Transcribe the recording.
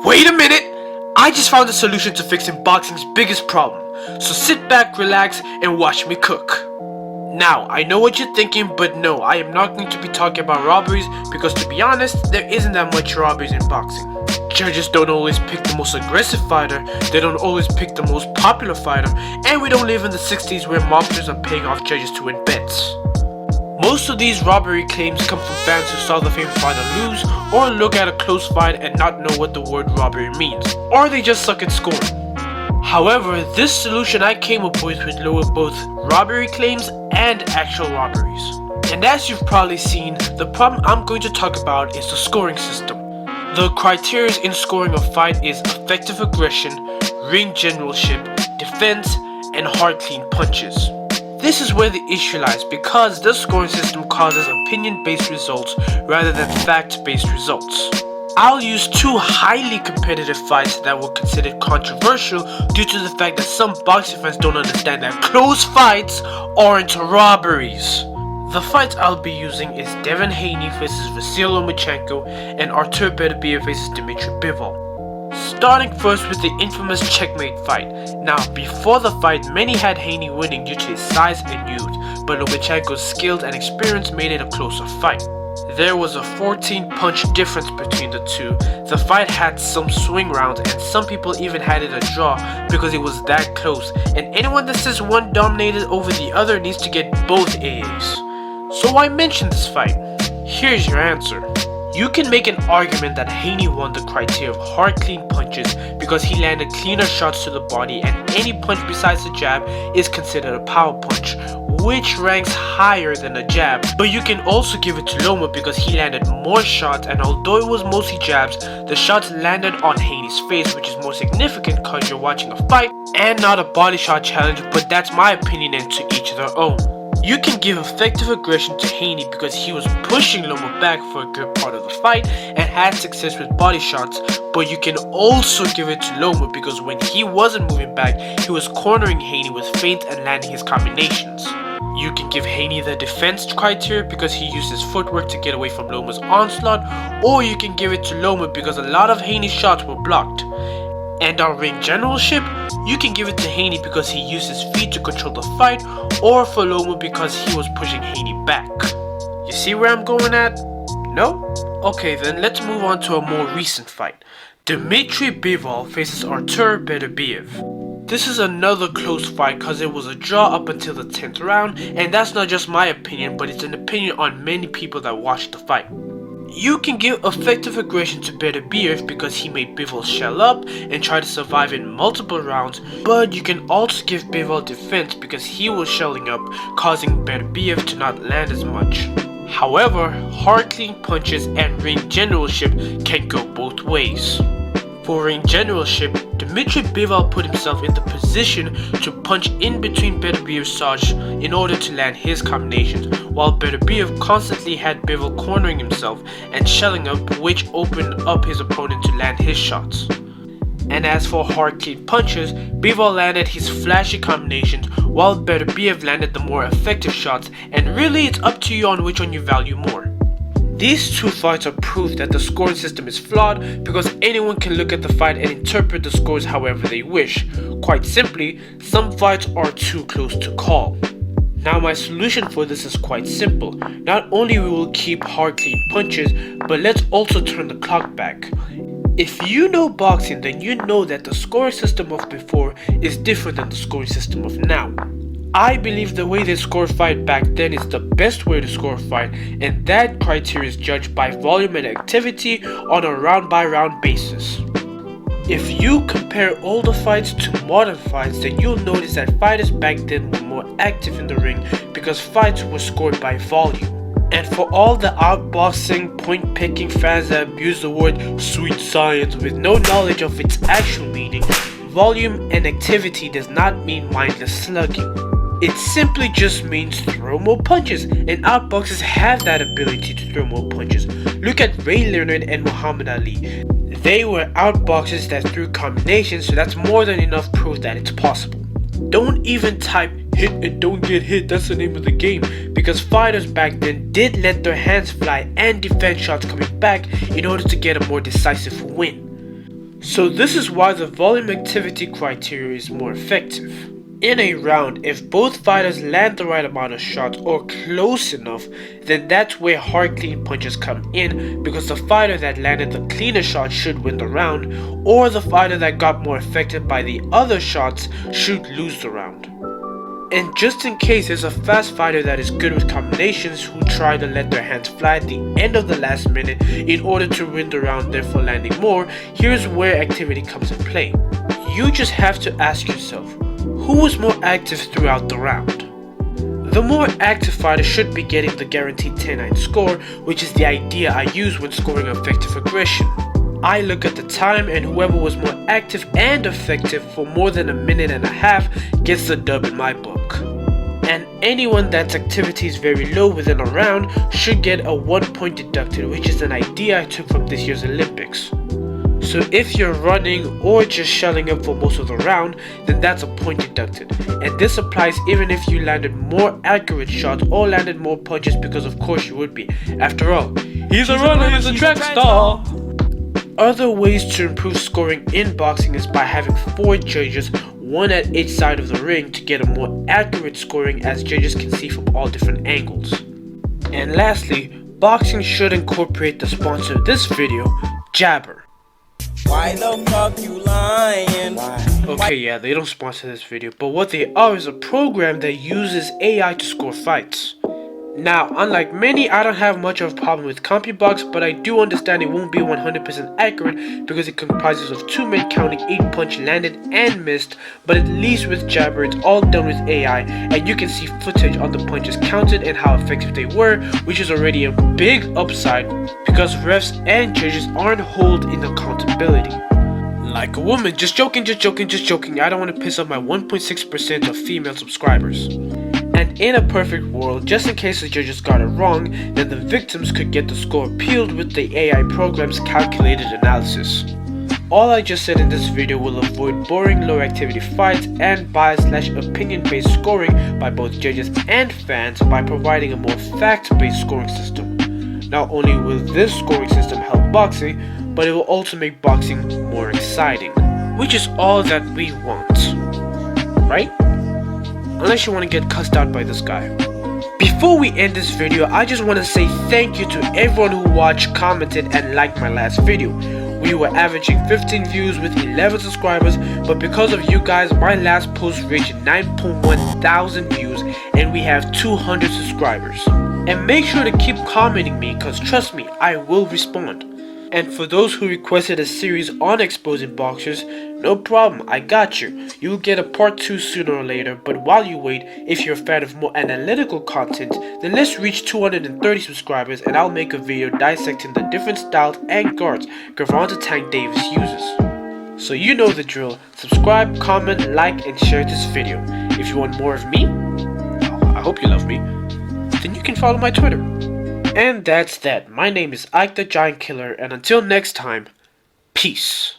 Wait a minute! I just found a solution to fixing boxing's biggest problem. So sit back, relax, and watch me cook. Now, I know what you're thinking, but no, I am not going to be talking about robberies because to be honest, there isn't that much robberies in boxing. Judges don't always pick the most aggressive fighter, they don't always pick the most popular fighter, and we don't live in the 60s where mobsters are paying off judges to win bets. Most of these robbery claims come from fans who saw the favorite fighter lose, or look at a close fight and not know what the word robbery means, or they just suck at scoring. However, this solution I came up with would lower both robbery claims and actual robberies. And as you've probably seen, the problem I'm going to talk about is the scoring system. The criteria in scoring a fight is effective aggression, ring generalship, defense, and hard clean punches. This is where the issue lies because the scoring system causes opinion-based results rather than fact-based results. I'll use two highly competitive fights that were considered controversial due to the fact that some boxing fans don't understand that close fights aren't robberies. The fights I'll be using is Devin Haney vs vasyllomachenko and arturbeterbiev vs dimitrybivol. Starting first with the infamous checkmate fight. Now, before the fight, many had Haney winning due to his size and youth, but Lomachenko's skills and experience made it a closer fight. There was a 14-punch difference between the two. The fight had some swing rounds and some people even had it a draw because it was that close, and anyone that says one dominated over the other needs to get both AAs. So why mention this fight? Here's your answer. You can make an argument that Haney won the criteria of hard clean punches because he landed cleaner shots to the body and any punch besides the jab is considered a power punch, which ranks higher than a jab. But you can also give it to Loma because he landed more shots, and although it was mostly jabs, the shots landed on Haney's face, which is more significant because you're watching a fight and not a body shot challenge, but that's my opinion and to each their own. You can give effective aggression to Haney because he was pushing Loma back for a good part of the fight and had success with body shots, but you can also give it to Loma because when he wasn't moving back, he was cornering Haney with feints and landing his combinations. You can give Haney the defense criteria because he used his footwork to get away from Loma's onslaught, or you can give it to Loma because a lot of Haney's shots were blocked. And on ring generalship, you can give it to Haney because he used his feet to control the fight, or for Loma because he was pushing Haney back. You see where I'm going at? No? Okay, then let's move on to a more recent fight. Dimitrybivol faces arturbeterbiev. This is another close fight because it was a draw up until the 10th round, and that's not just my opinion, but it's an opinion on many people that watched the fight. You can give effective aggression to Beterbiev because he made Bivol shell up and try to survive in multiple rounds, but you can also give Bivol defense because he was shelling up, causing Beterbiev to not land as much. However, hard clean punches and ring generalship can go both ways. For ring generalship, Dimitrybivol put himself in the position to punch in between Beterbiev's charge in order to land his combinations, while Beterbiev constantly had Bivol cornering himself and shelling up, which opened up his opponent to land his shots. And as for hard clean punches, Bivol landed his flashy combinations while Beterbiev landed the more effective shots, and really it's up to you on which one you value more. These two fights are proof that the scoring system is flawed because anyone can look at the fight and interpret the scores however they wish. Quite simply, some fights are too close to call. Now my solution for this is quite simple. Not only we will keep hard clean punches, but let's also turn the clock back. If you know boxing, then you know that the scoring system of before is different than the scoring system of now. I believe the way they scored fight back then is the best way to score a fight, and that criteria is judged by volume and activity on a round by round basis. If you compare older fights to modern fights, then you'll notice that fighters back then were more active in the ring because fights were scored by volume. And for all the outboxing, point-picking fans that abuse the word sweet science with no knowledge of its actual meaning, volume and activity does not mean mindless slugging. It simply just means throw more punches, and outboxers have that ability to throw more punches. Look at Ray Leonard and Muhammad Ali. They were outboxers that threw combinations, so that's more than enough proof that it's possible. Don't even type hit and don't get hit, that's the name of the game, because fighters back then did let their hands fly and defend shots coming back in order to get a more decisive win. So this is why the volume activity criteria is more effective. In a round, if both fighters land the right amount of shots or close enough, then that's where hard clean punches come in, because the fighter that landed the cleaner shot should win the round, or the fighter that got more affected by the other shots should lose the round. And just in case there's a fast fighter that is good with combinations who try to let their hands fly at the end of the last minute in order to win the round, therefore landing more, here's where activity comes in play. You just have to ask yourself, who was more active throughout the round? The more active fighter should be getting the guaranteed 10-9 score, which is the idea I use when scoring effective aggression. I look at the time, and whoever was more active and effective for more than a minute and a half gets the dub in my book. And anyone that's activity is very low within a round should get a 1 point deducted, which is an idea I took from this year's Olympics. So if you're running or just shelling up for most of the round, then that's a point deducted. And this applies even if you landed more accurate shots or landed more punches, because of course you would be. After all, he's a runner, he's a track star. Other ways to improve scoring in boxing is by having 4 judges, one at each side of the ring, to get a more accurate scoring, as judges can see from all different angles. And lastly, boxing should incorporate the sponsor of this video, Jabbr. Why the fuck you lying? Okay, yeah, they don't sponsor this video, but what they are is a program that uses AI to score fights. Now, unlike many, I don't have much of a problem with CompuBox, but I do understand it won't be 100% accurate because it comprises of 2 men counting 8 punches landed and missed, but at least with Jabbr it's all done with AI, and you can see footage on the punches counted and how effective they were, which is already a big upside because refs and judges aren't held in accountability. Like a woman, just joking, I don't want to piss off my 1.6% of female subscribers. And in a perfect world, just in case the judges got it wrong, then the victims could get the score appealed with the AI program's calculated analysis. All I just said in this video will avoid boring low activity fights and bias/opinion based scoring by both judges and fans by providing a more fact-based scoring system. Not only will this scoring system help boxing, but it will also make boxing more exciting, which is all that we want, right? Unless you want to get cussed out by this guy. Before we end this video, I just want to say thank you to everyone who watched, commented, and liked my last video. We were averaging 15 views with 11 subscribers, but because of you guys, my last post reached 9.1 thousand views and we have 200 subscribers. And make sure to keep commenting me, cause trust me, I will respond. And for those who requested a series on exposing boxers, no problem, I got you. You'll get a part 2 sooner or later, but while you wait, if you're a fan of more analytical content, then let's reach 230 subscribers and I'll make a video dissecting the different styles and guards Gervonta Tank Davis uses. So you know the drill, subscribe, comment, like, and share this video. If you want more of me, I hope you love me, then you can follow my Twitter. And that's that. My name is Ike the Giant Killer, and until next time, peace.